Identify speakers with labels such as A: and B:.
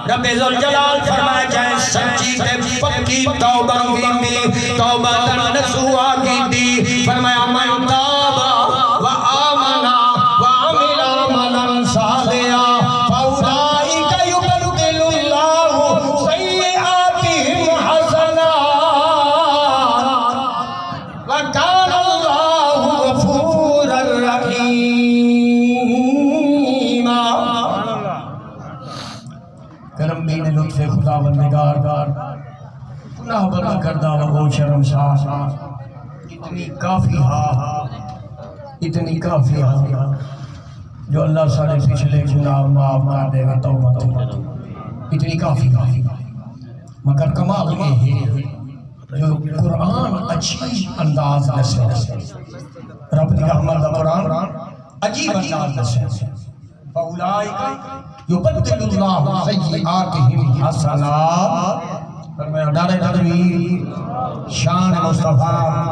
A: رب ذوالجلال فرمائے جائے سچی تے پکی توبہ کی توبہ نسوا کی دی فرمایا من تابا و آمنا و عمل عملا صالحا فاولئک یبدل اللہ سیئاتہم حسنات وکان اللہ غفورا رحیما کرم بین لطف خدا بندگار گناہ بنا کردہ وہ شرم شاہ اتنی کافی اتنی کافی جو اللہ سارے پچھلے گناہ معاف کر دے گا توبہ اتنی کافی مگر کمال یہ ہے جو قرآن اچھی انداز نسے رب دی رحمت دا قرآن عجیب انداز نسے فَأُولَئِكَ يُبَدِّلُ اللَّهُ سَيِّئَاتِهِمْ حَسَنَاتٍ فرمایا دار تدبیر شان مصطفیٰ